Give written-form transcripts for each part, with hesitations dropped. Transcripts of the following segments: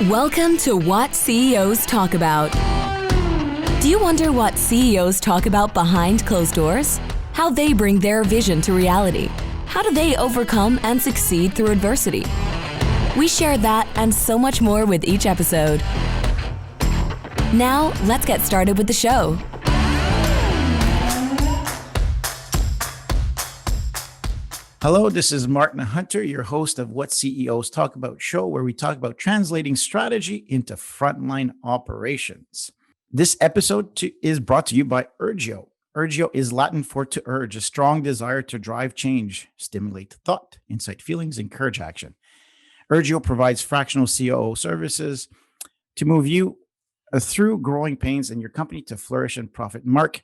Welcome to What CEOs Talk About. Do you wonder what CEOs talk about behind closed doors? How they bring their vision to reality? How do they overcome and succeed through adversity? We share that and so much more with each episode. Now, let's get started with the show. Hello, this is Martin Hunter, your host of What CEOs Talk About show, where we talk about translating strategy into frontline operations. This episode is brought to you by Urgio. Urgio is Latin for to urge, a strong desire to drive change, stimulate thought, incite feelings, encourage action. Urgio provides fractional COO services to move you through growing pains and your company to flourish and profit. Mark,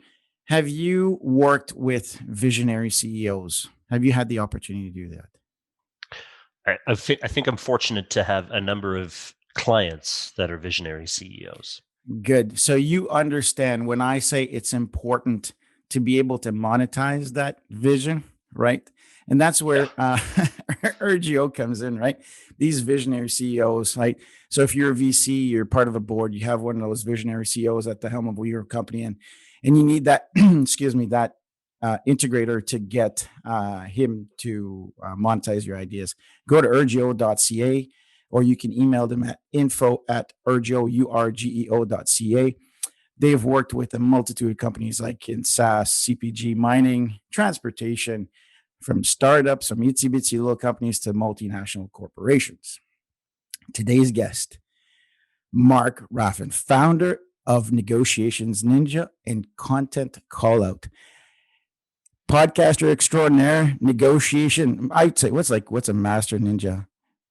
have you worked with visionary CEOs? Have you had the opportunity to do that? I think I'm fortunate to have a number of clients that are visionary CEOs. Good. So you understand when I say it's important to be able to monetize that vision, right? And that's where Urgio comes in, right? These visionary CEOs, right? So if you're a VC, you're part of a board, you have one of those visionary CEOs at the helm of your company, and you need that, that integrator to get him to monetize your ideas. Go to urgio.ca, or you can email them at info@urgeo.ca. They've worked with a multitude of companies like in SaaS, CPG, mining, transportation, from startups, from itsy bitsy little companies to multinational corporations. Today's guest, Mark Raffan, founder of Negotiations Ninja and Content Callout. Podcaster extraordinaire, negotiation. I'd say what's a master ninja,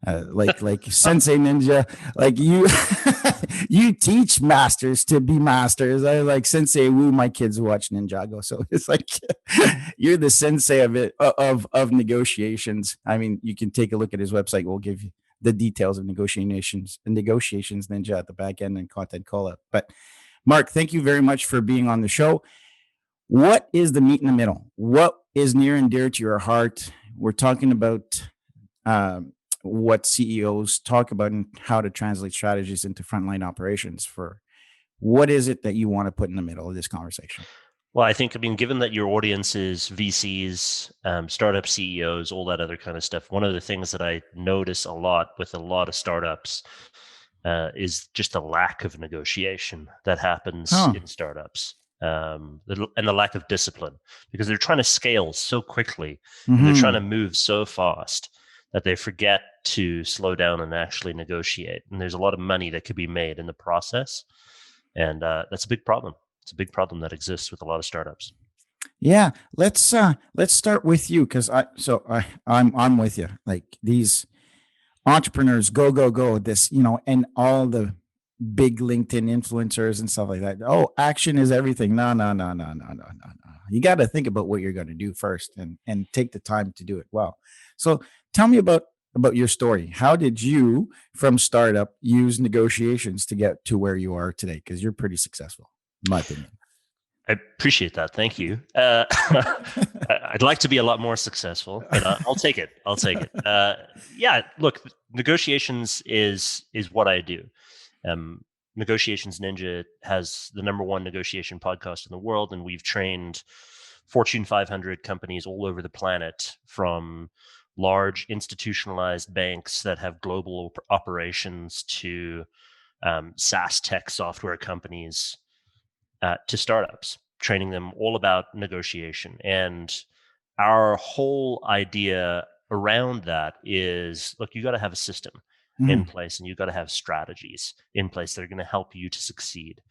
like sensei ninja. Like you, you teach masters to be masters. I like Sensei Wu. My kids watch Ninjago, so it's like you're the sensei of it of negotiations. I mean, you can take a look at his website. We'll give you the details of negotiations ninja at the back end and content call out. But Mark, thank you very much for being on the show. What is the meat in the middle? What is near and dear to your heart? We're talking about what CEOs talk about and how to translate strategies into frontline operations. For what is it that you want to put in the middle of this conversation? Well, I mean, given that your audience is VCs, startup CEOs, all that other kind of stuff, one of the things that I notice a lot with a lot of startups is just the lack of negotiation that happens in startups. And the lack of discipline, because they're trying to scale so quickly, and they're trying to move so fast that they forget to slow down and actually negotiate. And there's a lot of money that could be made in the process, and that's a big problem. It's a big problem that exists with a lot of startups. Yeah, let's start with you, because I'm with you. Like these entrepreneurs, go, this, and all the big LinkedIn influencers and stuff like that. Oh, action is everything. No. You got to think about what you're going to do first and take the time to do it well. So tell me about your story. How did you, from startup, use negotiations to get to where you are today? Because you're pretty successful, in my opinion. I appreciate that. Thank you. I'd like to be a lot more successful, but I'll take it. Yeah, look, negotiations is what I do. Negotiations Ninja has the #1 negotiation podcast in the world, and we've trained Fortune 500 companies all over the planet, from large institutionalized banks that have global operations to SaaS tech software companies to startups, training them all about negotiation. And our whole idea around that is, look, you got to have a system in place, and you've got to have strategies in place that are going to help you to succeed.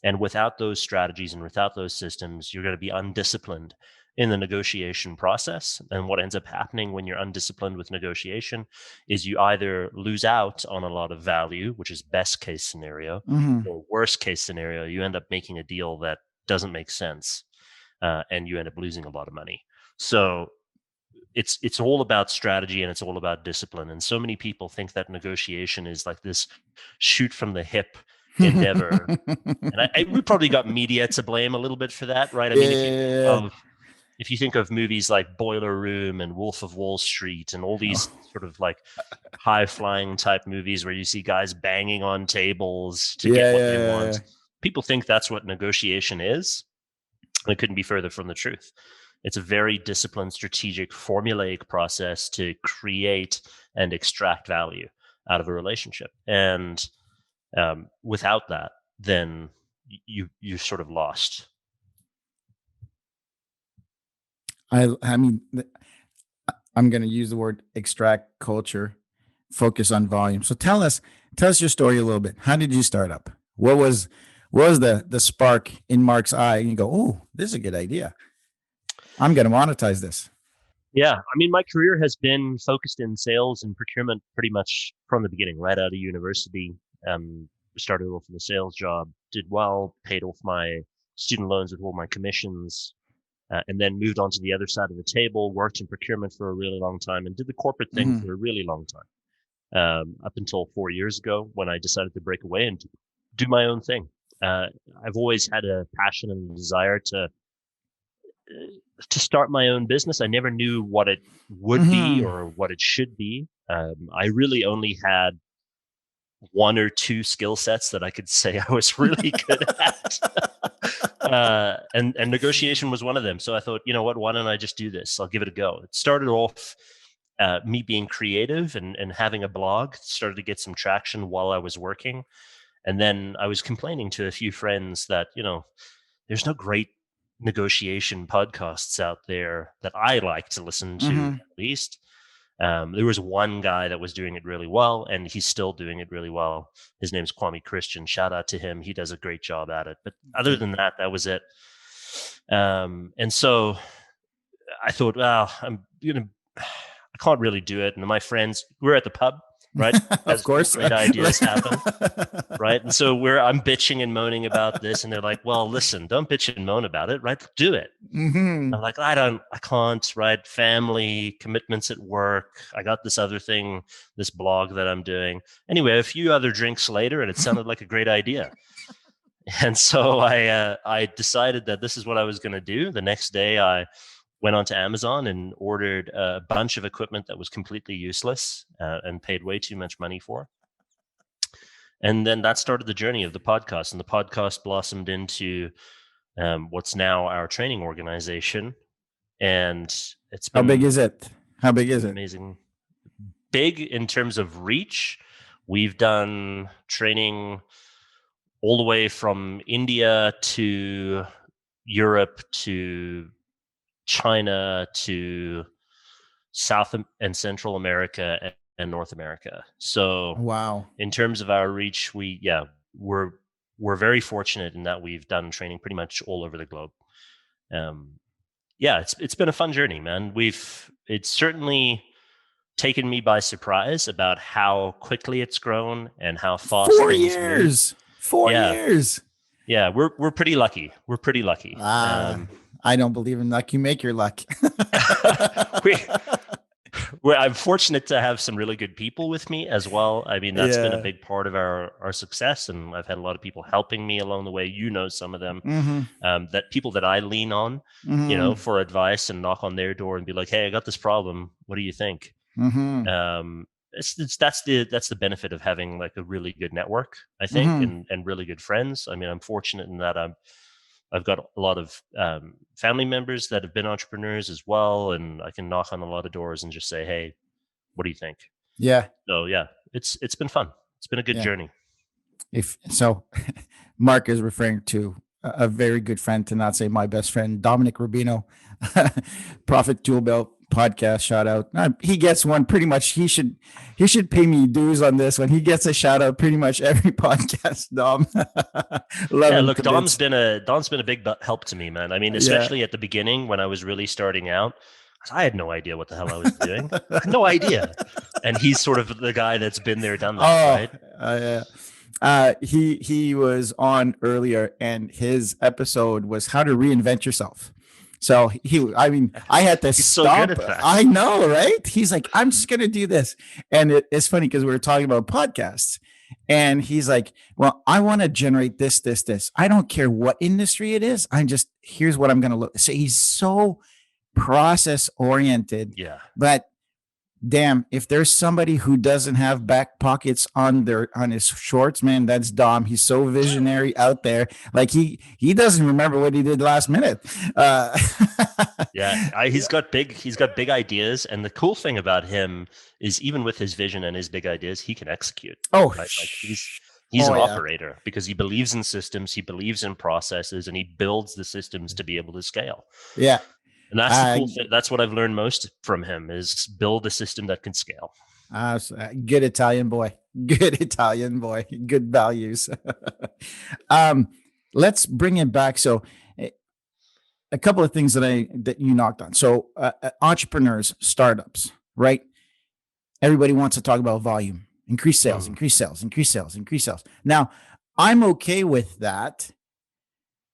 And without those strategies and without those systems, you're going to be undisciplined in the negotiation process. And what ends up happening when you're undisciplined with negotiation is you either lose out on a lot of value, which is best case scenario, or worst case scenario, you end up making a deal that doesn't make sense, and you end up losing a lot of money. So it's all about strategy, and it's all about discipline. And so many people think that negotiation is like this shoot from the hip endeavor. And we probably got media to blame a little bit for that, right? I mean, if you think of movies like Boiler Room and Wolf of Wall Street and all these sort of like high flying type movies where you see guys banging on tables to get what they want, people think that's what negotiation is. And it couldn't be further from the truth. It's a very disciplined, strategic, formulaic process to create and extract value out of a relationship. And without that, then you're sort of lost. I mean, I'm going to use the word extract culture, focus on volume. So tell us your story a little bit. How did you start up? What was the spark in Mark's eye? And you go, oh, this is a good idea. I'm going to monetize this. Yeah. I mean, my career has been focused in sales and procurement pretty much from the beginning, right out of university. Started off in a sales job, did well, paid off my student loans with all my commissions, and then moved on to the other side of the table, worked in procurement for a really long time and did the corporate thing for a really long time, up until 4 years ago when I decided to break away and do my own thing. I've always had a passion and a desire to start my own business. I never knew what it would be or what it should be. I really only had one or two skill sets that I could say I was really good at. And negotiation was one of them. So I thought, you know what, why don't I just do this? I'll give it a go. It started off me being creative and having a blog, started to get some traction while I was working. And then I was complaining to a few friends that, you know, there's no great negotiation podcasts out there that I like to listen to, at least. There was one guy that was doing it really well, and he's still doing it really well. His name's Kwame Christian. Shout out to him. He does a great job at it. But other than that, that was it. And so I thought, well, I can't really do it. And my friends, we're at the pub, right? Of course. Great ideas happen, right? And so I'm bitching and moaning about this, and they're like, well, listen, don't bitch and moan about it, right? Do it. I'm like, I can't, right? Family, commitments at work. I got this other thing, this blog that I'm doing. Anyway, a few other drinks later, and it sounded like a great idea. And so I decided that this is what I was going to do. The next day, I went onto Amazon and ordered a bunch of equipment that was completely useless and paid way too much money for. And then that started the journey of the podcast. And the podcast blossomed into what's now our training organization. And it's been... How big is it? Amazing. Big in terms of reach. We've done training all the way from India to Europe to China to South and Central America and North America. So wow. In terms of our reach, we're very fortunate in that we've done training pretty much all over the globe. It's been a fun journey, man. It's certainly taken me by surprise about how quickly it's grown and how fast. 4 years. 4 years. Yeah, we're pretty lucky. I don't believe in luck. You make your luck. I'm fortunate to have some really good people with me as well. I mean, that's been a big part of our success, and I've had a lot of people helping me along the way. You know, some of them, that people that I lean on, you know, for advice and knock on their door and be like, "Hey, I got this problem. What do you think?" That's the benefit of having like a really good network, I think, and really good friends. I mean, I'm fortunate in that I've got a lot of family members that have been entrepreneurs as well, and I can knock on a lot of doors and just say, "Hey, what do you think?" Yeah. So it's been fun. It's been a good journey. Mark is referring to a very good friend, to not say my best friend, Dominic Rubino, Profit Tool Belt podcast. Shout out. He gets one pretty much. He should pay me dues on this one. He gets a shout out pretty much every podcast. Dom. Look, Dom's been a big help to me, man. I mean, especially at the beginning when I was really starting out, I had no idea what the hell I was doing. No idea. And he's sort of the guy that's been there, done that, right? He was on earlier, and his episode was how to reinvent yourself. So I had to stop. So good at that. I know, right? He's like, I'm just going to do this. And it's funny because we were talking about podcasts, and he's like, well, I want to generate this. I don't care what industry it is. Here's what I'm going to look. So he's so process oriented. Yeah. But damn, if there's somebody who doesn't have back pockets on his shorts, man, that's Dom. He's so visionary out there. Like he doesn't remember what he did last minute. Yeah, he's got big ideas, and the cool thing about him is even with his vision and his big ideas, he can execute. Oh, right? Like he's an operator because he believes in systems, he believes in processes, and he builds the systems to be able to scale. Yeah. And that's the cool thing. That's what I've learned most from him is build a system that can scale. Good Italian boy. Good Italian boy. Good values. Let's bring it back. So a couple of things that you knocked on. So entrepreneurs, startups, right? Everybody wants to talk about volume, increase sales, increase sales, increase sales, increase sales. Now, I'm okay with that.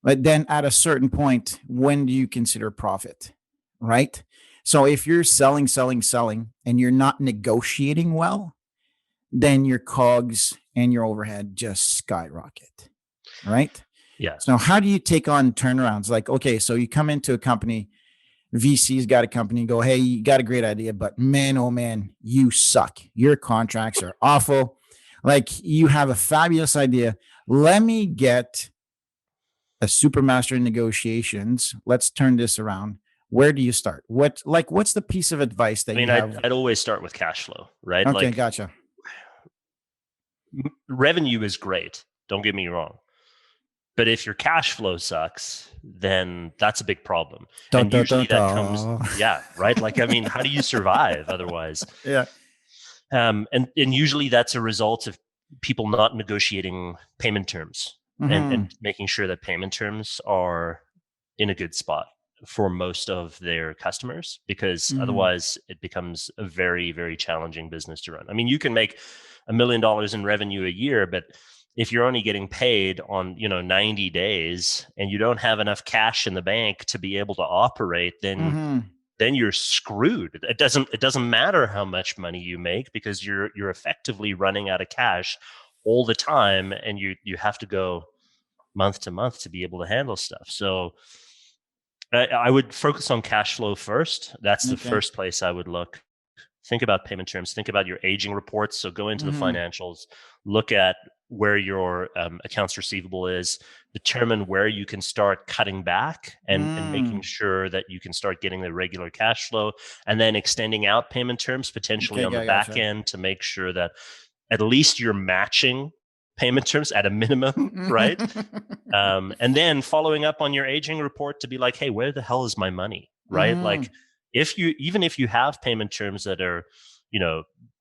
But then at a certain point, when do you consider profit, right? So if you're selling, and you're not negotiating well, then your COGS and your overhead just skyrocket, right? Yeah. So how do you take on turnarounds? Like, okay, so you come into a company, VC's got a company, go, hey, you got a great idea, but man, oh man, you suck. Your contracts are awful. Like you have a fabulous idea. Let me get a supermaster in negotiations. Let's turn this around. Where do you start? What's the piece of advice that you have? I'd always start with cash flow, right? Okay, gotcha. Revenue is great. Don't get me wrong. But if your cash flow sucks, then that's a big problem. And usually that comes, yeah, right? Like, I mean, how do you survive otherwise? Yeah. And usually that's a result of people not negotiating payment terms and making sure that payment terms are in a good spot for most of their customers, because otherwise it becomes a very, very challenging business to run. I mean, you can make $1 million in revenue a year, but if you're only getting paid on 90 days and you don't have enough cash in the bank to be able to operate, then you're screwed. It doesn't matter how much money you make, because you're effectively running out of cash all the time, and you have to go month to month to be able to handle stuff. So I would focus on cash flow first. That's the first place I would look. Think about payment terms. Think about your aging reports. So go into the financials, look at where your accounts receivable is, determine where you can start cutting back and making sure that you can start getting the regular cash flow, and then extending out payment terms potentially on the back end to make sure that at least you're matching payment terms at a minimum, right? And then following up on your aging report to be like, hey, where the hell is my money, right? Like even if you have payment terms that are,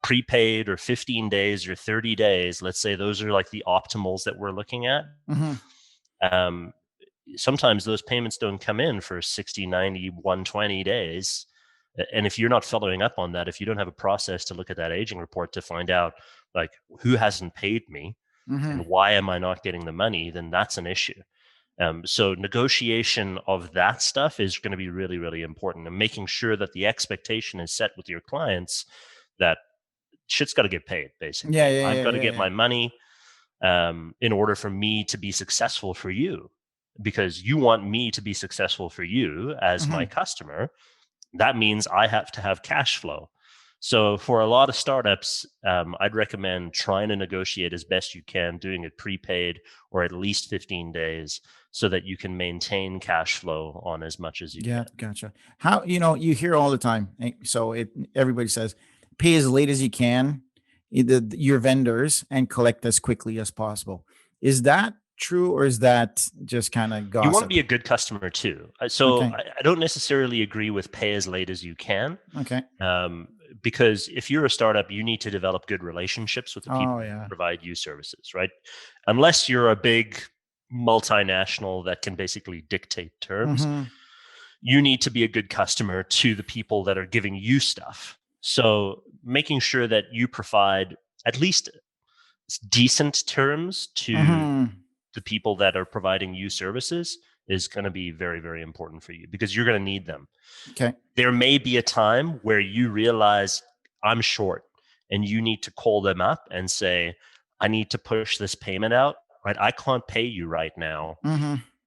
prepaid or 15 days or 30 days, let's say those are like the optimals that we're looking at. Sometimes those payments don't come in for 60, 90, 120 days. And if you're not following up on that, if you don't have a process to look at that aging report to find out like who hasn't paid me and why am I not getting the money, then that's an issue. So negotiation of that stuff is going to be really, really important, and making sure that the expectation is set with your clients that shit's got to get paid, basically. I've got to get my money in order for me to be successful for you, because you want me to be successful for you as my customer. That means I have to have cash flow. So for a lot of startups, I'd recommend trying to negotiate as best you can, doing it prepaid or at least 15 days so that you can maintain cash flow on as much as you can. Yeah, gotcha. How, you hear all the time. So everybody says, pay as late as you can, your vendors, and collect as quickly as possible. Is that true, or is that just kind of gossip? You want to be a good customer too. So I don't necessarily agree with pay as late as you can. Okay. Because if you're a startup, you need to develop good relationships with the people who provide you services, right? Unless you're a big multinational that can basically dictate terms, you need to be a good customer to the people that are giving you stuff. So making sure that you provide at least decent terms to the people that are providing you services is going to be very, very important for you, because you're going to need them. Okay. There may be a time where you realize I'm short and you need to call them up and say, I need to push this payment out, right? I can't pay you right now.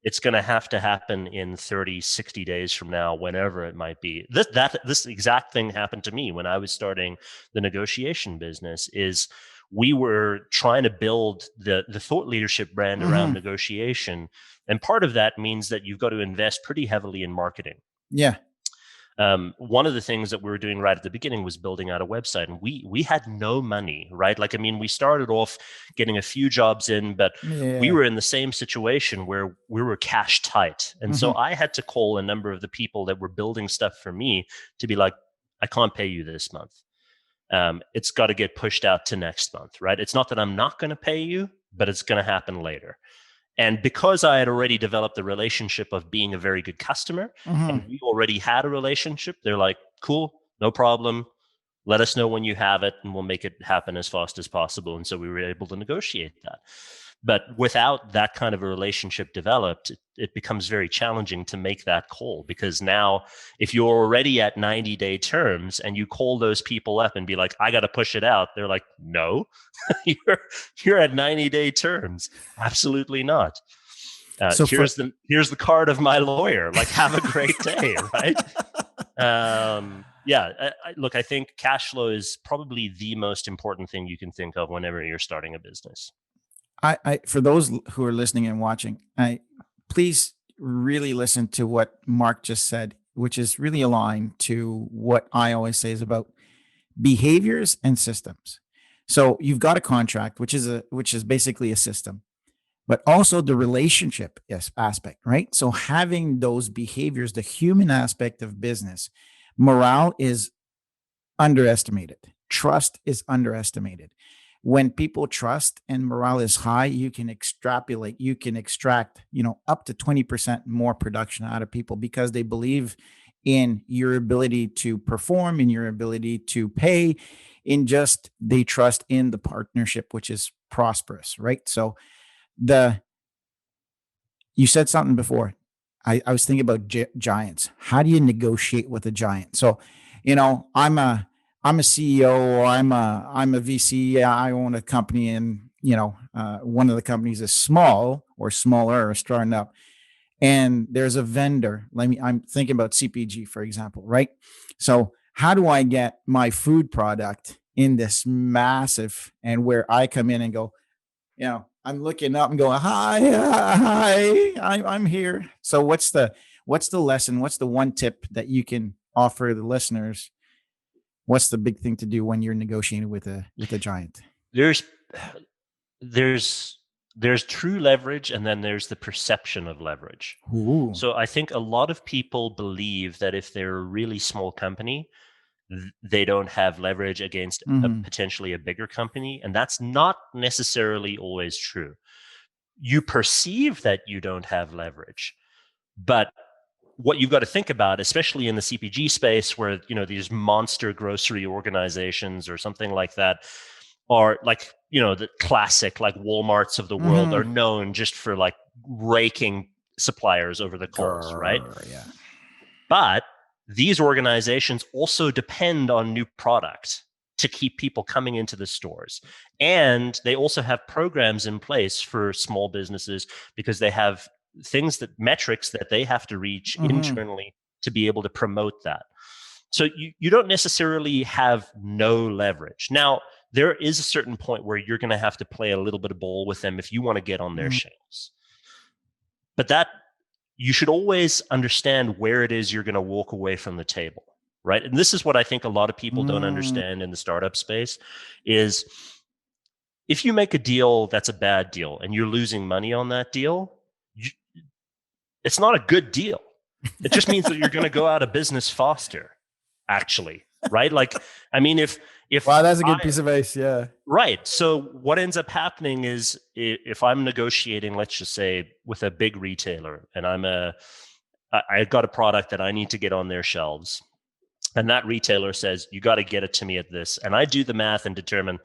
It's going to have to happen in 30, 60 days from now, whenever it might be. This exact thing happened to me when I was starting the negotiation business. Is we were trying to build the thought leadership brand around negotiation. And part of that means that you've got to invest pretty heavily in marketing. Yeah. One of the things that we were doing right at the beginning was building out a website, and we had no money, right? Like, I mean, we started off getting a few jobs in, but we were in the same situation where we were cash tight. And so I had to call a number of the people that were building stuff for me to be like, I can't pay you this month. It's got to get pushed out to next month, right? It's not that I'm not going to pay you, but it's going to happen later. And because I had already developed the relationship of being a very good customer, and we already had a relationship, they're like, cool, no problem. Let us know when you have it, and we'll make it happen as fast as possible. And so we were able to negotiate that. But without that kind of a relationship developed, it becomes very challenging to make that call, because now if you're already at 90-day terms and you call those people up and be like, I got to push it out, they're like, no, you're at 90-day terms. Absolutely not. So here's the card of my lawyer. Like, have a great day, right? Look, I think cash flow is probably the most important thing you can think of whenever you're starting a business. I for those who are listening and watching, please really listen to what Mark just said, which is really aligned to what I always say is about behaviors and systems. So you've got a contract, which is basically a system, but also the relationship aspect, right? So having those behaviors, the human aspect of business, morale is underestimated. Trust is underestimated. When people trust and morale is high, you can extract, up to 20% more production out of people, because they believe in your ability to perform, in your ability to pay, they trust in the partnership, which is prosperous, right? So you said something before. I was thinking about giants. How do you negotiate with a giant? So, I'm a CEO, or I'm a VC. I own a company, and one of the companies is small or smaller or starting up, and there's a vendor. I'm thinking about CPG, for example, right? So how do I get my food product in this massive, and where I come in and go, I'm looking up and going, hi, I'm here. So what's the lesson? What's the one tip that you can offer the listeners? What's the big thing to do when you're negotiating with a giant? There's true leverage, and then there's the perception of leverage. Ooh. So I think a lot of people believe that if they're a really small company, they don't have leverage against potentially a bigger company. And that's not necessarily always true. You perceive that you don't have leverage, but what you've got to think about, especially in the CPG space, where these monster grocery organizations or something like that are like, the classic, like Walmarts of the world, are known just for like raking suppliers over the coals, right? Yeah. But these organizations also depend on new product to keep people coming into the stores. And they also have programs in place for small businesses, because they have metrics that they have to reach internally to be able to promote that. So you don't necessarily have no leverage. Now, there is a certain point where you're going to have to play a little bit of ball with them if you want to get on their shelves. But that, you should always understand where it is you're going to walk away from the table, right? And this is what I think a lot of people don't understand in the startup space is, if you make a deal that's a bad deal and you're losing money on that deal, it's not a good deal. It just means that you're going to go out of business faster, actually, right? Like, I mean, if wow, that's a good piece of advice, yeah. Right. So what ends up happening is, if I'm negotiating, let's just say, with a big retailer, and I've got a product that I need to get on their shelves, and that retailer says, you got to get it to me at this, and I do the math and determine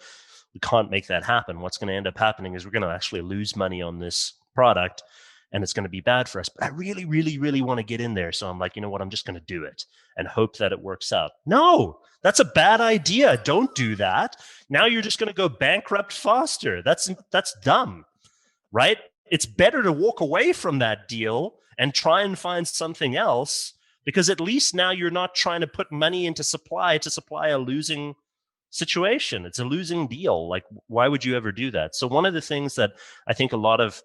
we can't make that happen. What's going to end up happening is we're going to actually lose money on this product, and it's going to be bad for us. But I really, really, really want to get in there. So I'm like, you know what? I'm just going to do it and hope that it works out. No, that's a bad idea. Don't do that. Now you're just going to go bankrupt faster. That's dumb, right? it's better to walk away from that deal and try and find something else, because at least now you're not trying to put money into supply to supply a losing situation. It's a losing deal. Like, why would you ever do that? So one of the things that I think a lot of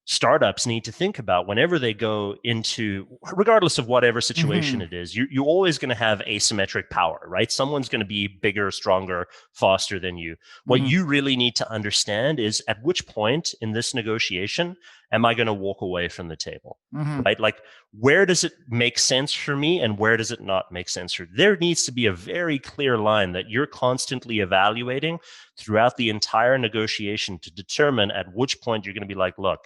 startups need to think about whenever they go into, regardless of whatever situation it is, you're always going to have asymmetric power, right? Someone's going to be bigger, stronger, faster than you. What you really need to understand is, at which point in this negotiation am I going to walk away from the table, right? Like, where does it make sense for me and where does it not make sense for you? There needs to be a very clear line that you're constantly evaluating throughout the entire negotiation to determine at which point you're going to be like, look,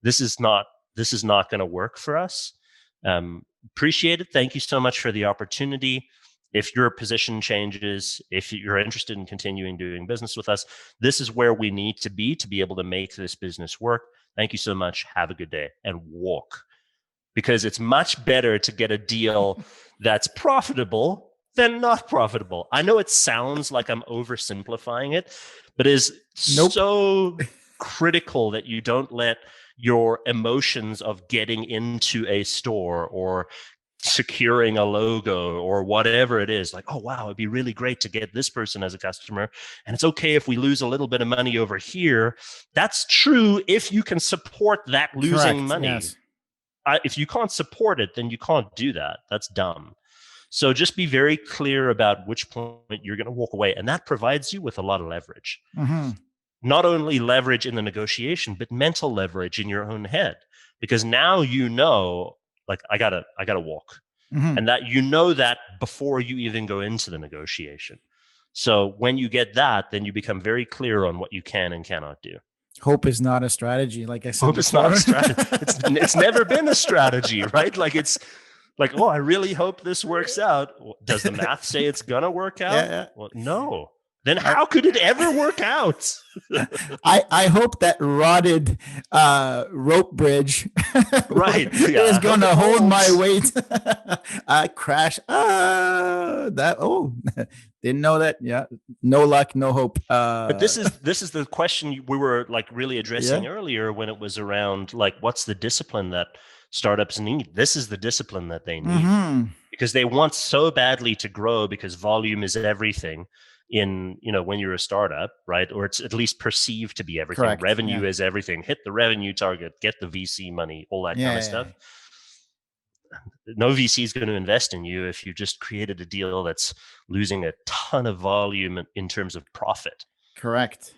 this is not going to work for us. Appreciate it. Thank you so much for the opportunity. If your position changes, if you're interested in continuing doing business with us, this is where we need to be able to make this business work. Thank you so much. Have a good day, and walk. Because it's much better to get a deal that's profitable than not profitable. I know it sounds like I'm oversimplifying it, but it is so critical that you don't let your emotions of getting into a store or securing a logo or whatever it is, like, oh wow, it'd be really great to get this person as a customer, and it's okay if we lose a little bit of money over here. That's true if you can support that losing money. Yes. If you can't support it, then you can't do that. That's dumb. So just be very clear about which point you're going to walk away, and that provides you with a lot of leverage. Not only leverage in the negotiation, but mental leverage in your own head, because now you know, like, I gotta walk, and that you know that before you even go into the negotiation. So when you get that, then you become very clear on what you can and cannot do. Hope is not a strategy, like I said. Hope is not a strategy. It's never been a strategy, right? Like, it's like, oh, I really hope this works out. Does the math say it's gonna work out? Yeah. Well, no. Then how could it ever work out? I hope that rotted rope bridge is going to hold my weight. I crash. Didn't know that. Yeah, no luck, no hope. But this is the question we were like really addressing earlier, when it was around, like, what's the discipline that startups need? This is the discipline that they need, because they want so badly to grow, because volume is everything. In, when you're a startup, right? Or it's at least perceived to be everything. Correct. Revenue is everything. Hit the revenue target, get the VC money, all that kind of stuff. No VC is going to invest in you if you just created a deal that's losing a ton of volume in terms of profit. Correct.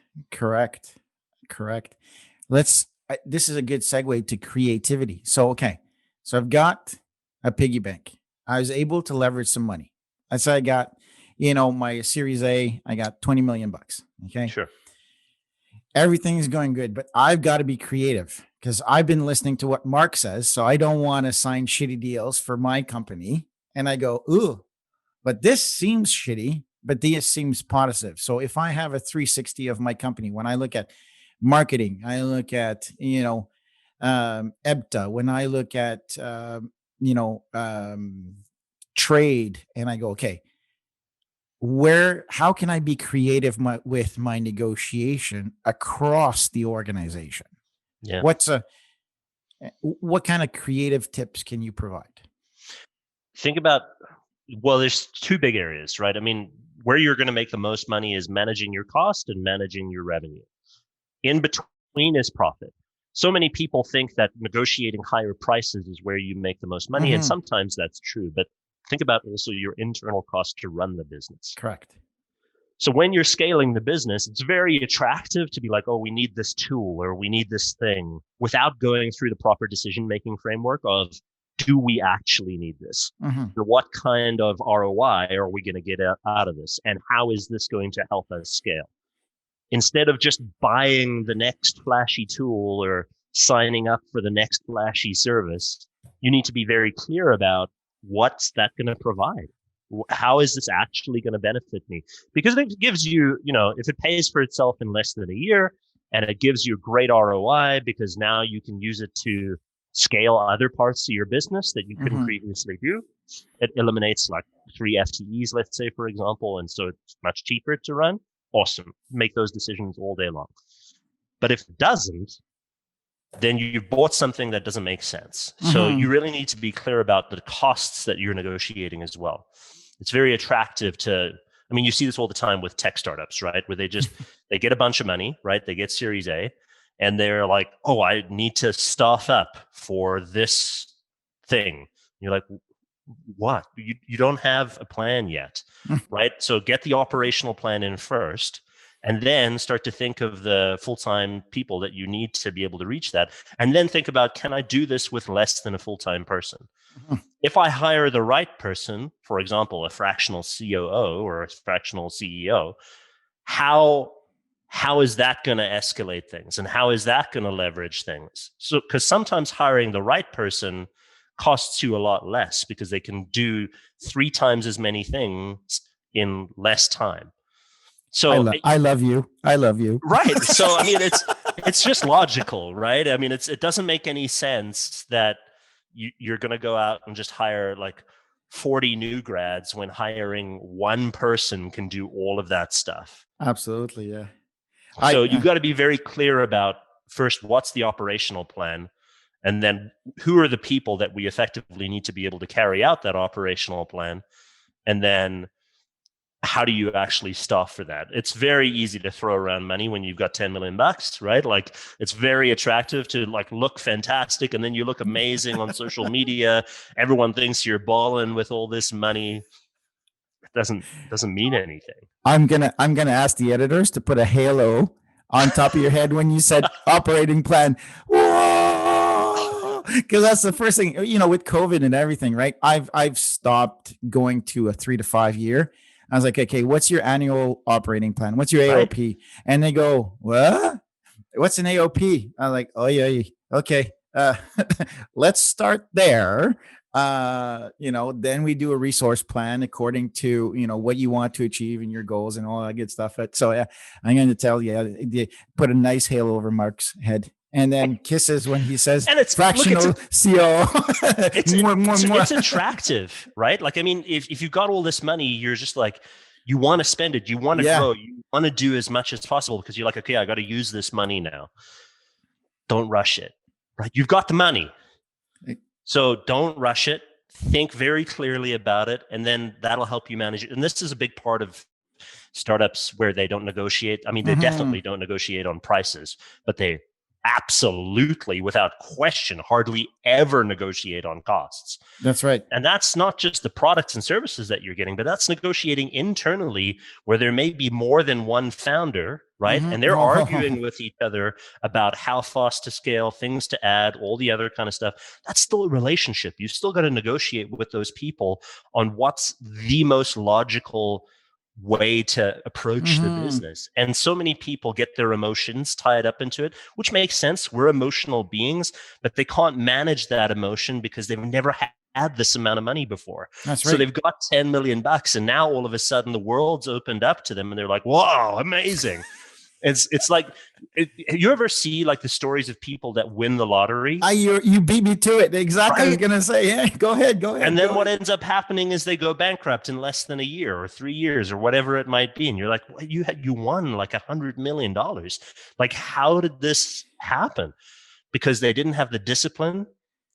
This is a good segue to creativity. So I've got a piggy bank. I was able to leverage some money. I said I got, my Series A, I got $20 million. Okay. Sure. Everything's going good, but I've got to be creative, because I've been listening to what Mark says. So I don't want to sign shitty deals for my company. And I go, ooh, but this seems shitty, but this seems positive. So if I have a 360 of my company, when I look at marketing, I look at, EBITDA, when I look at, trade, and I go, okay, how can I be creative with my negotiation across the organization? Yeah. What kind of creative tips can you provide? Think about, there's two big areas, right? I mean, where you're going to make the most money is managing your cost and managing your revenue. In between is profit. So many people think that negotiating higher prices is where you make the most money. And sometimes that's true, but think about also your internal cost to run the business. Correct. So when you're scaling the business, it's very attractive to be like, oh, we need this tool or we need this thing, without going through the proper decision-making framework of, do we actually need this? Or what kind of ROI are we going to get out of this? And how is this going to help us scale? Instead of just buying the next flashy tool or signing up for the next flashy service, you need to be very clear about, what's that going to provide? How is this actually going to benefit me? Because it gives you, if it pays for itself in less than a year, and it gives you a great ROI, because now you can use it to scale other parts of your business that you couldn't previously do. It eliminates like 3 FTEs, let's say, for example. And so it's much cheaper to run. Awesome. Make those decisions all day long. But if it doesn't, then you've bought something that doesn't make sense. So you really need to be clear about the costs that you're negotiating as well. It's very attractive to, I mean, you see this all the time with tech startups, right? Where they get a bunch of money, right? They get Series A, and they're like, oh, I need to staff up for this thing. You're like, what? You don't have a plan yet, right? So get the operational plan in first, and then start to think of the full-time people that you need to be able to reach that. And then think about, can I do this with less than a full-time person? If I hire the right person, for example, a fractional COO or a fractional CEO, how is that going to escalate things? And how is that going to leverage things? So, because sometimes hiring the right person costs you a lot less because they can do 3 times as many things in less time. So I love you. Right. So, I mean, it's just logical, right? I mean, it doesn't make any sense that you're going to go out and just hire like 40 new grads when hiring one person can do all of that stuff. Absolutely. Yeah. So you've got to be very clear about first, what's the operational plan? And then who are the people that we effectively need to be able to carry out that operational plan? And then how do you actually staff for that? It's very easy to throw around money when you've got $10 million, right? Like, it's very attractive to like look fantastic, and then you look amazing on social media. Everyone thinks you're balling with all this money. It doesn't mean anything. I'm gonna ask the editors to put a halo on top of your head when you said operating plan. Whoa! Because that's the first thing, with COVID and everything, right? I've stopped going to a 3 to 5 year. I was like, okay, what's your annual operating plan? What's your AOP? Right. And they go, what? What's an AOP? I'm like, oh yeah, okay. Let's start there. Then we do a resource plan according to, what you want to achieve and your goals and all that good stuff. So yeah, I'm going to tell you, put a nice halo over Mark's head. And then kisses when he says, and it's fractional CO. It's attractive, right? Like, I mean, if you've got all this money, you're just like, you want to spend it, you want to grow, you want to do as much as possible because you're like, okay, I got to use this money now. Don't rush it, right? You've got the money. So don't rush it. Think very clearly about it, and then that'll help you manage it. And this is a big part of startups where they don't negotiate. I mean, they definitely don't negotiate on prices, but they absolutely, without question, hardly ever negotiate on costs. That's right. And that's not just the products and services that you're getting, but that's negotiating internally where there may be more than one founder, right? And they're arguing with each other about how fast to scale, things to add, all the other kind of stuff. That's still a relationship. You've still got to negotiate with those people on what's the most logical way to approach the business. And so many people get their emotions tied up into it, which makes sense. We're emotional beings, but they can't manage that emotion because they've never had this amount of money before. That's right. So they've got $10 million, and now all of a sudden the world's opened up to them and they're like, whoa, amazing. It's like, you ever see like the stories of people that win the lottery? You beat me to it. Exactly. Right? I was going to say, yeah, go ahead. And then what ends up happening is they go bankrupt in less than a year or 3 years or whatever it might be. And you're like, well, you won like $100 million. Like, how did this happen? Because they didn't have the discipline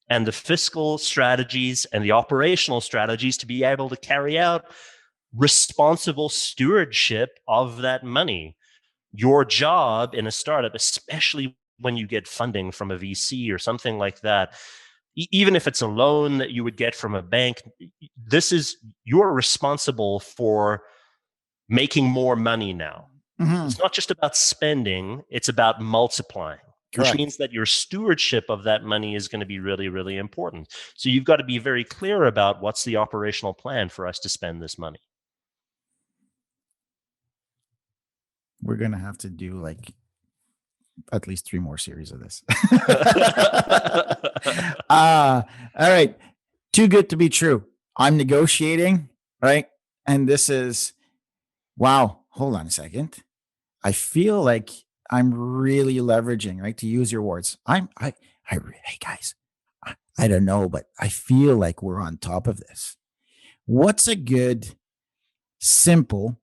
and the fiscal strategies and the operational strategies to be able to carry out responsible stewardship of that money. Your job in a startup, especially when you get funding from a VC or something like that, even if it's a loan that you would get from a bank, you're responsible for making more money now. It's not just about spending, it's about multiplying. Correct. Which means that your stewardship of that money is going to be really, really important. So you've got to be very clear about what's the operational plan for us to spend this money. We're going to have to do like at least 3 more series of this. All right. Too good to be true. I'm negotiating, right? And this is, wow, hold on a second. I feel like I'm really leveraging, right? To use your words. Hey guys, I don't know, but I feel like we're on top of this. What's a good, simple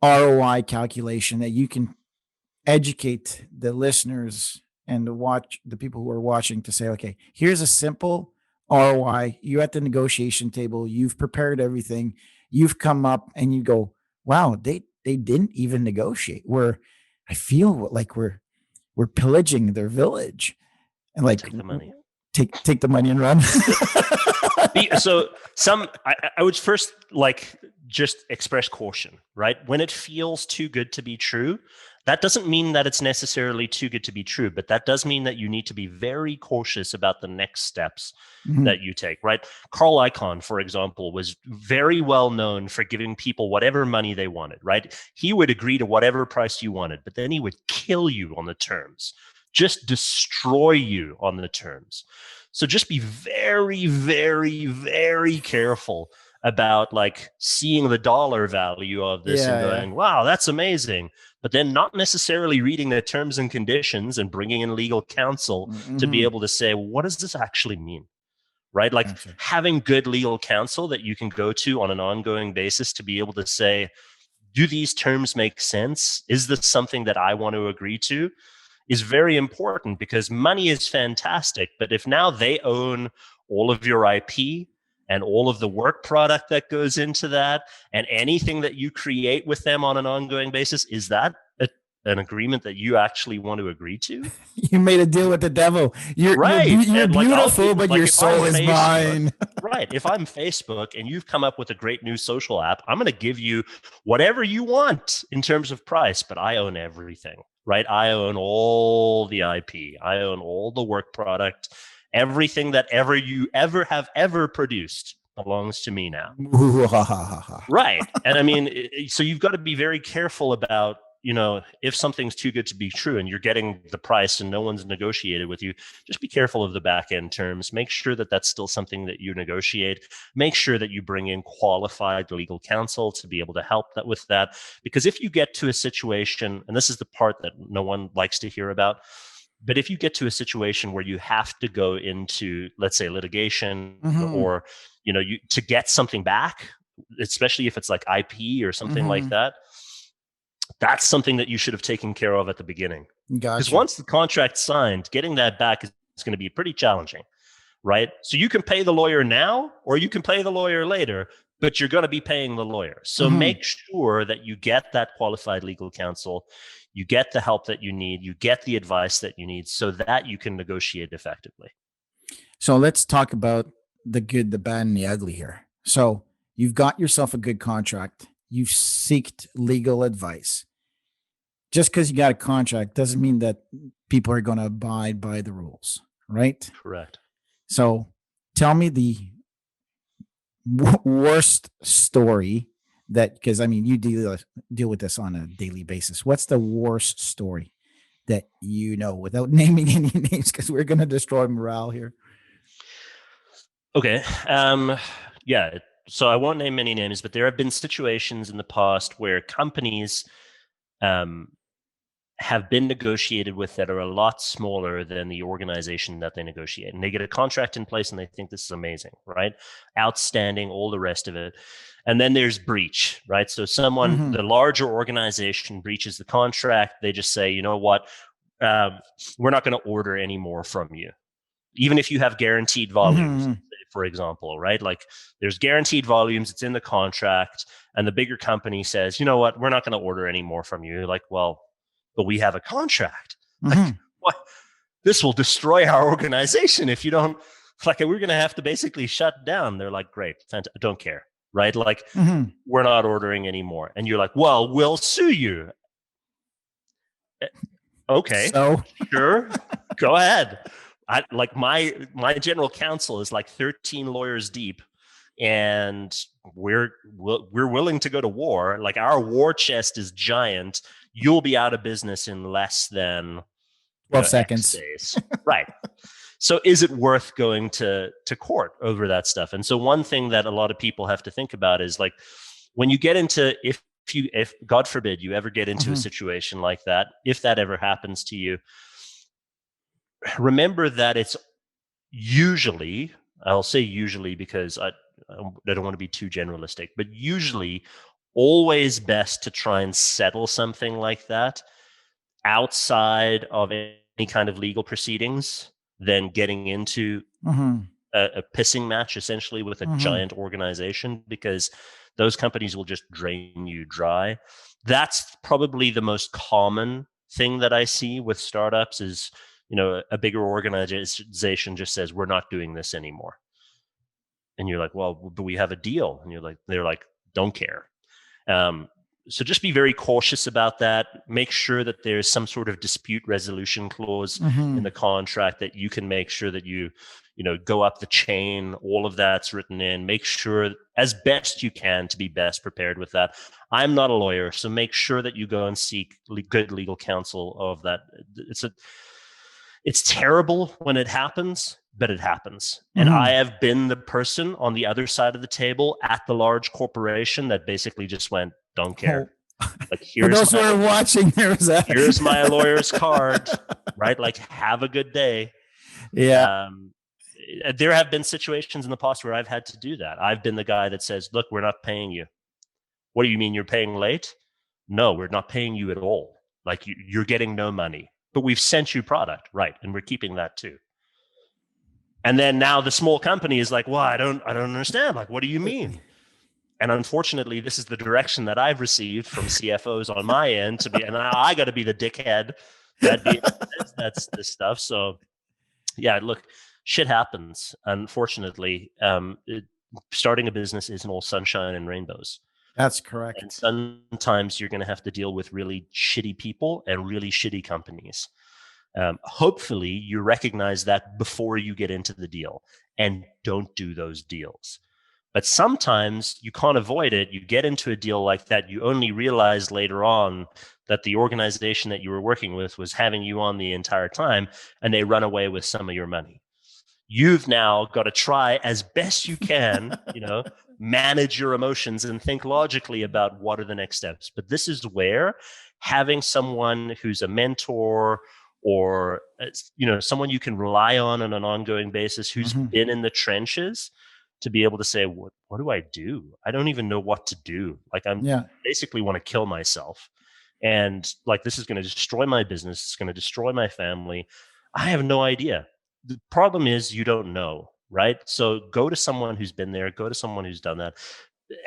ROI calculation that you can educate the listeners and the people who are watching to say, okay, here's a simple ROI. You're at the negotiation table. You've prepared everything. You've come up and you go, wow, they didn't even negotiate. I feel like we're pillaging their village, and like Take the money. Take the money and run. So I would first like just express caution, right? When it feels too good to be true, that doesn't mean that it's necessarily too good to be true, but that does mean that you need to be very cautious about the next steps that you take, right? Carl Icahn, for example, was very well known for giving people whatever money they wanted, right? He would agree to whatever price you wanted, but then he would kill you on the terms, just destroy you on the terms. So just be very, very, very careful about like seeing the dollar value of this and going, wow, that's amazing. But then not necessarily reading the terms and conditions and bringing in legal counsel to be able to say, what does this actually mean? Right? Like having good legal counsel that you can go to on an ongoing basis to be able to say, do these terms make sense? Is this something that I want to agree to? Is very important, because money is fantastic. But if now they own all of your IP and all of the work product that goes into that and anything that you create with them on an ongoing basis, is that an agreement that you actually want to agree to? You made a deal with the devil. You're beautiful, but your soul is mine. Right. If I'm Facebook and you've come up with a great new social app, I'm going to give you whatever you want in terms of price, but I own everything, right? I own all the IP. I own all the work product. Everything that you ever produced belongs to me now. Right. And I mean, so you've got to be very careful about, if something's too good to be true and you're getting the price and no one's negotiated with you, just be careful of the back end terms. Make sure that that's still something that you negotiate. Make sure that you bring in qualified legal counsel to be able to help with that. Because if you get to a situation, and this is the part that no one likes to hear about, but if you get to a situation where you have to go into, let's say, litigation or, to get something back, especially if it's like IP or something like that, that's something that you should have taken care of at the beginning. Because once the contract's signed, getting that back is going to be pretty challenging, right? So you can pay the lawyer now or you can pay the lawyer later, but you're going to be paying the lawyer. So make sure that you get that qualified legal counsel, you get the help that you need, you get the advice that you need so that you can negotiate effectively. So let's talk about the good, the bad, and the ugly here. So you've got yourself a good contract. You've sought legal advice. Just because you got a contract doesn't mean that people are going to abide by the rules, right? Correct. So tell me the worst story because I mean, you deal with this on a daily basis. What's the worst story that without naming any names, because we're going to destroy morale here? Okay. Yeah. So I won't name any names, but there have been situations in the past where companies have been negotiated with that are a lot smaller than the organization that they negotiate. And they get a contract in place and they think this is amazing, right? Outstanding, all the rest of it. And then there's breach, right? So the larger organization breaches the contract. They just say, you know what? We're not going to order any more from you. Even if you have guaranteed volumes, for example, right? Like there's guaranteed volumes, it's in the contract, and the bigger company says, you know what, we're not going to order any more from you. You're like, well, but we have a contract. Like, what? This will destroy our organization if you don't, like, we're going to have to basically shut down. They're like, great, don't care, right? Like, we're not ordering anymore. And you're like, well, we'll sue you. Okay, so sure, go ahead. My general counsel is like 13 lawyers deep, and we're willing to go to war. Like our war chest is giant. You'll be out of business in less than 12 seconds. Days. Right. So is it worth going to court over that stuff? And so one thing that a lot of people have to think about is like when you get into if God forbid you ever get into a situation like that, if that ever happens to you, remember that it's usually, I'll say usually because I don't want to be too generalistic, but usually always best to try and settle something like that outside of any kind of legal proceedings than getting into a pissing match essentially with a giant organization, because those companies will just drain you dry. That's probably the most common thing that I see with startups is, a bigger organization just says, we're not doing this anymore. And you're like, well, but we have a deal. And they're like, don't care. So just be very cautious about that. Make sure that there's some sort of dispute resolution clause in the contract, that you can make sure that you go up the chain. All of that's written in. Make sure as best you can to be best prepared with that. I'm not a lawyer, so make sure that you go and seek good legal counsel of that. It's terrible when it happens, but it happens. And I have been the person on the other side of the table at the large corporation that basically just went, don't care. Like, for those who are watching, here's my lawyer's card, right? Like, have a good day. Yeah. There have been situations in the past where I've had to do that. I've been the guy that says, look, we're not paying you. What do you mean you're paying late? No, we're not paying you at all. Like, you're getting no money, but we've sent you product, right? And we're keeping that too. And then now the small company is like, well, I don't understand. Like, what do you mean? And unfortunately, this is the direction that I've received from CFOs on my end to be, and I got to be the dickhead that's this stuff. So yeah, look, shit happens. Unfortunately, starting a business isn't all sunshine and rainbows. That's correct. And sometimes you're going to have to deal with really shitty people and really shitty companies. Hopefully you recognize that before you get into the deal and don't do those deals. But sometimes you can't avoid it. You get into a deal like that, you only realize later on that the organization that you were working with was having you on the entire time, and they run away with some of your money. You've now got to try as best you can, manage your emotions and think logically about what are the next steps. But this is where having someone who's a mentor or, someone you can rely on an ongoing basis, who's been in the trenches, to be able to say, what do I do? I don't even know what to do. Like, basically want to kill myself. And like, this is going to destroy my business. It's going to destroy my family. I have no idea. The problem is you don't know, right? So go to someone who's been there, go to someone who's done that.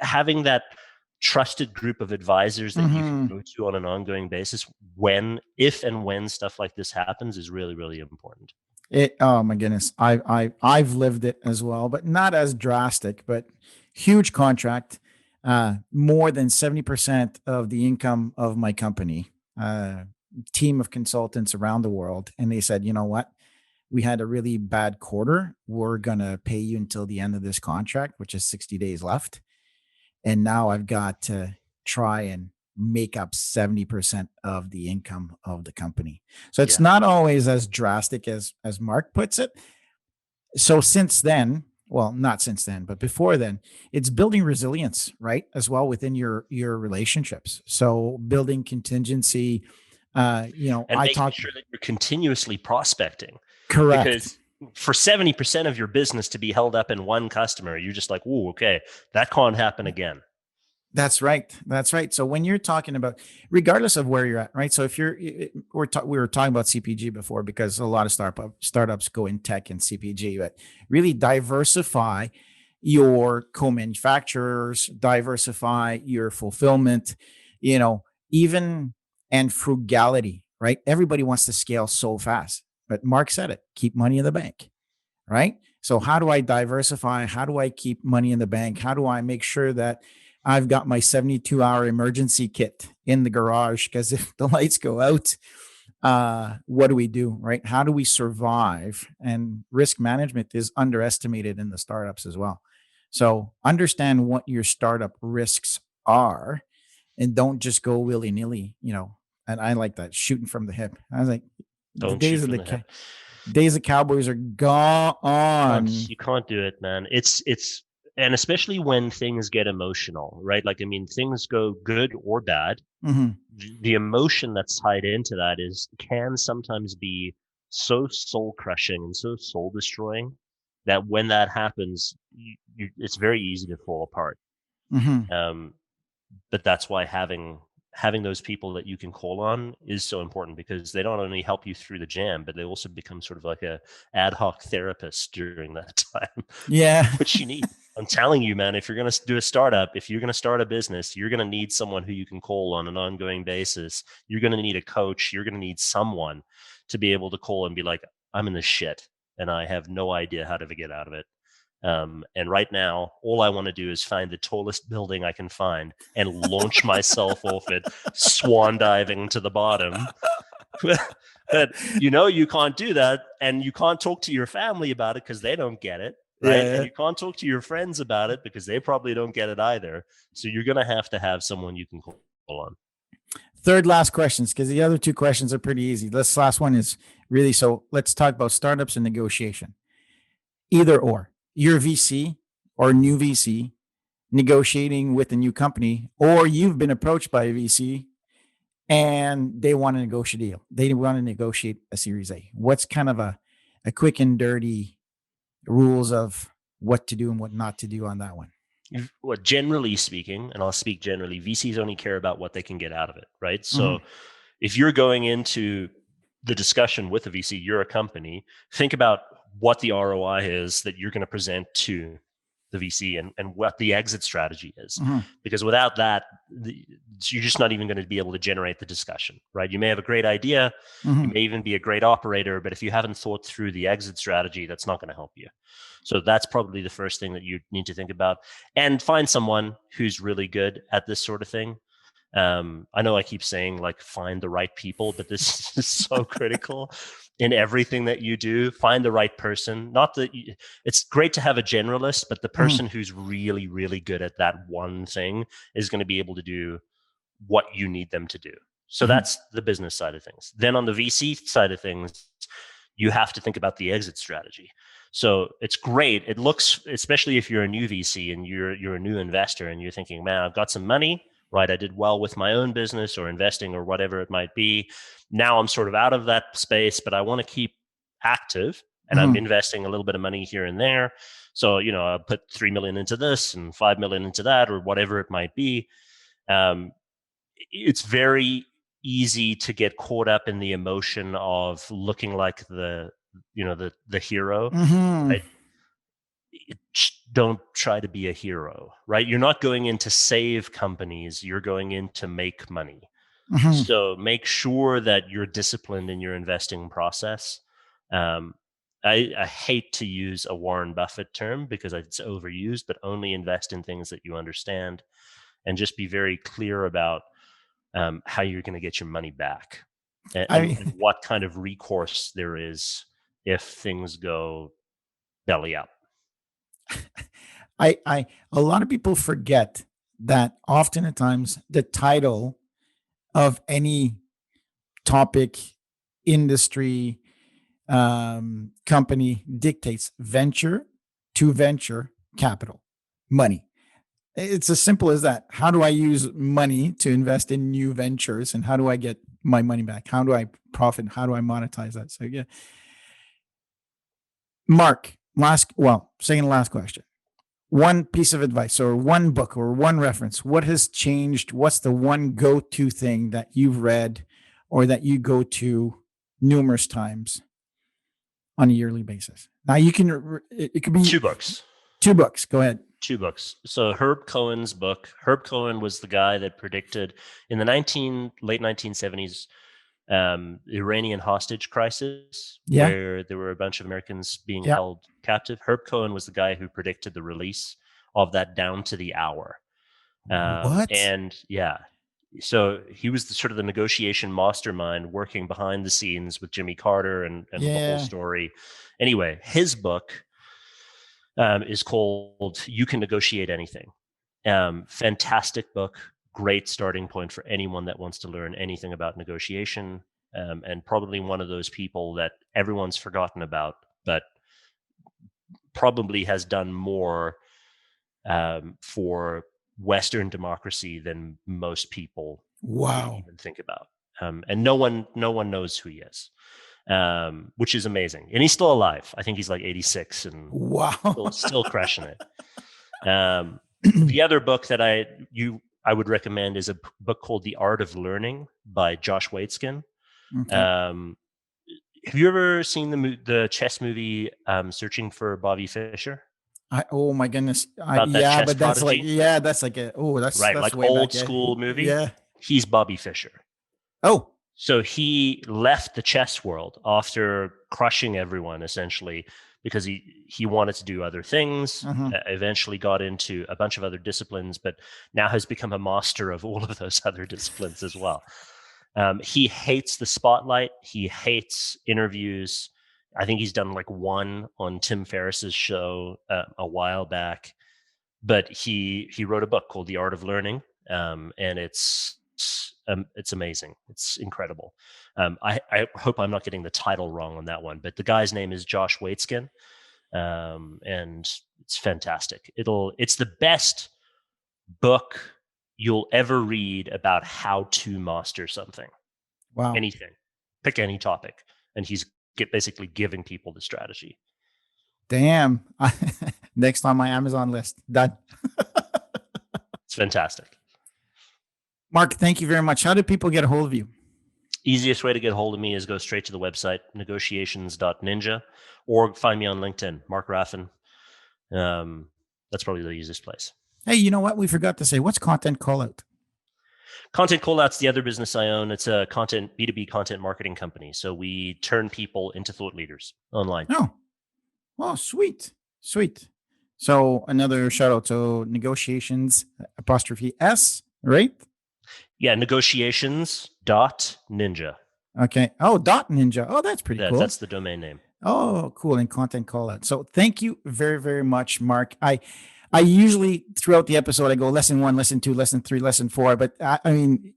Having that trusted group of advisors that you can go to on an ongoing basis if and when stuff like this happens is really, really important. Oh my goodness. I've lived it as well, but not as drastic, but huge contract, more than 70% of the income of my company, team of consultants around the world. And they said, you know what? We had a really bad quarter. We're going to pay you until the end of this contract, which is 60 days left. And now I've got to try and make up 70% of the income of the company. So it's not always as drastic as Mark puts it. So since then, well, not since then, but before then, it's building resilience, right? As well within your relationships. So building contingency, and making sure that you're continuously prospecting. Correct. Because for 70% of your business to be held up in one customer, you're just like, "Ooh, okay, that can't happen again." That's right. That's right. So when you're talking about, regardless of where you're at, right? So if we were talking about CPG before, because a lot of startups go in tech and CPG, but really diversify your co-manufacturers, diversify your fulfillment, even, and frugality, right? Everybody wants to scale so fast, but Mark said it, keep money in the bank, right? So how do I diversify? How do I keep money in the bank? How do I make sure that I've got my 72-hour emergency kit in the garage? Because if the lights go out, what do we do, right? How do we survive? And risk management is underestimated in the startups as well. So understand what your startup risks are and don't just go willy-nilly, and I like that, shooting from the hip. I was like, the days of cowboys are gone. You can't do it, man. It's and especially when things get emotional, right? Like, things go good or bad. The emotion that's tied into that can sometimes be so soul crushing and so soul destroying that when that happens, it's very easy to fall apart. But that's why having having those people that you can call on is so important, because they don't only help you through the jam, but they also become sort of like a ad hoc therapist during that time. Yeah. Which you need. I'm telling you, man, if you're going to do a startup, if you're going to start a business, you're going to need someone who you can call on an ongoing basis. You're going to need a coach. You're going to need someone to be able to call and be like, I'm in this shit and I have no idea how to get out of it. And right now, all I want to do is find the tallest building I can find and launch myself off it, swan diving to the bottom. But you can't do that, and you can't talk to your family about it because they don't get it, right? Yeah. And you can't talk to your friends about it because they probably don't get it either. So you're going to have someone you can call on. Third last questions, because the other two questions are pretty easy. This last one is really, so let's talk about startups and negotiation. Either or, you're a VC or new VC negotiating with a new company, or you've been approached by a VC and they want to negotiate a deal. They want to negotiate a Series A. What's kind of a quick and dirty rules of what to do and what not to do on that one? Well, generally speaking, and I'll speak generally, VCs only care about what they can get out of it, right? So if you're going into the discussion with a VC, you're a company, think about what the ROI is that you're going to present to the VC and what the exit strategy is. Because without that, you're just not even going to be able to generate the discussion, right? You may have a great idea, you may even be a great operator, but if you haven't thought through the exit strategy, that's not going to help you. So that's probably the first thing that you need to think about, and find someone who's really good at this sort of thing. I know I keep saying like find the right people, but this is so critical in everything that you do. Find the right person. Not that it's great to have a generalist, but the person who's really, really good at that one thing is going to be able to do what you need them to do. So that's the business side of things. Then on the VC side of things, you have to think about the exit strategy. So it's great. It looks, especially if you're a new VC and you're a new investor and you're thinking, man, I've got some money, right? I did well with my own business or investing or whatever it might be. Now I'm sort of out of that space, but I want to keep active and I'm investing a little bit of money here and there. So, I'll put 3 million into this and 5 million into that or whatever it might be. It's very easy to get caught up in the emotion of looking like the hero. Right? Don't try to be a hero, right? You're not going in to save companies. You're going in to make money. So make sure that you're disciplined in your investing process. I hate to use a Warren Buffett term because it's overused, but only invest in things that you understand and just be very clear about how you're going to get your money back and what kind of recourse there is if things go belly up. A lot of people forget that often at times the title of any topic, industry, company dictates venture to venture capital, money. It's as simple as that. How do I use money to invest in new ventures, and how do I get my money back? How do I profit? How do I monetize that? So yeah, Mark, second to last question. One piece of advice or one book or one reference. What has changed? What's the one go-to thing that you've read or that you go to numerous times on a yearly basis? Now it could be 2 books. 2 books. Go ahead. 2 books. So Herb Cohen's book. Herb Cohen was the guy that predicted in the late 1970s Iranian hostage crisis, where there were a bunch of Americans being held captive. Herb Cohen was the guy who predicted the release of that down to the hour. What? And so he was sort of the negotiation mastermind working behind the scenes with Jimmy Carter and the whole story. Anyway, his book is called You Can Negotiate Anything. Fantastic book. Great starting point for anyone that wants to learn anything about negotiation, and probably one of those people that everyone's forgotten about, but probably has done more for Western democracy than most people even think about. And no one knows who he is, which is amazing. And he's still alive. I think he's like 86 and still crushing it. The other book that I would recommend is a book called The Art of Learning by Josh Waitzkin. Okay. Have you ever seen the chess movie Searching for Bobby Fischer? Oh my goodness. About that chess but that's prodigy? that's Right, like way old back, school movie. Yeah. He's Bobby Fischer. Oh. So he left the chess world after crushing everyone, essentially, because he wanted to do other things, eventually got into a bunch of other disciplines, but now has become a master of all of those other disciplines as well. He hates the spotlight. He hates interviews. I think he's done like one on Tim Ferriss's show a while back, but he wrote a book called The Art of Learning, and it's amazing. It's incredible. I hope I'm not getting the title wrong on that one, but the guy's name is Josh Waitzkin, and it's fantastic. It's the best book you'll ever read about how to master something. Wow. Anything. Pick any topic, and he's basically giving people the strategy. Damn. Next on my Amazon list. Done. It's fantastic. Mark, thank you very much. How do people get a hold of you? Easiest way to get a hold of me is go straight to the website, negotiations.ninja, or find me on LinkedIn, Mark Raffan. That's probably the easiest place. Hey, you know what? We forgot to say, what's Content Callout? Content Callout's the other business I own. It's a B2B content marketing company. So we turn people into thought leaders online. Oh, sweet. So another shout out to negotiations 'S, right? Yeah, negotiations.ninja. Okay. Oh, .ninja. Oh, that's pretty cool. That's the domain name. Oh, cool. And Content Callout. So thank you very, very much, Mark. I usually throughout the episode, I go lesson 1, lesson 2, lesson 3, lesson 4. But I mean,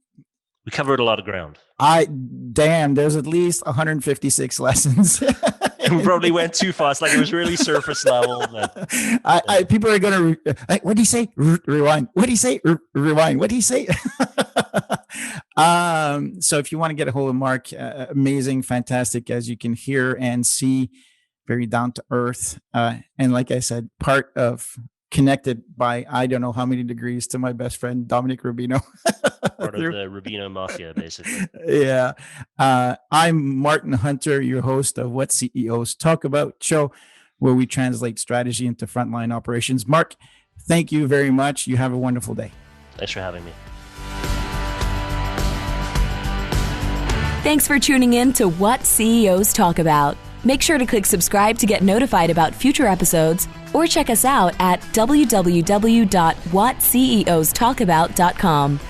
we covered a lot of ground. There's at least 156 lessons. And we probably went too fast. Like it was really surface level. People are going to, what do you say? Rewind. What do you say? Rewind. What do you say? So if you want to get a hold of Mark, amazing, fantastic, as you can hear and see, very down to earth. And like I said, part of connected by I don't know how many degrees to my best friend Dominic Rubino. Part of the Rubino Mafia, basically. Yeah. I'm Martin Hunter, your host of What CEOs Talk About show, where we translate strategy into frontline operations. Mark, thank you very much. You have a wonderful day. Thanks for having me. Thanks for tuning in to What CEOs Talk About. Make sure to click subscribe to get notified about future episodes, or check us out at www.whatceostalkabout.com.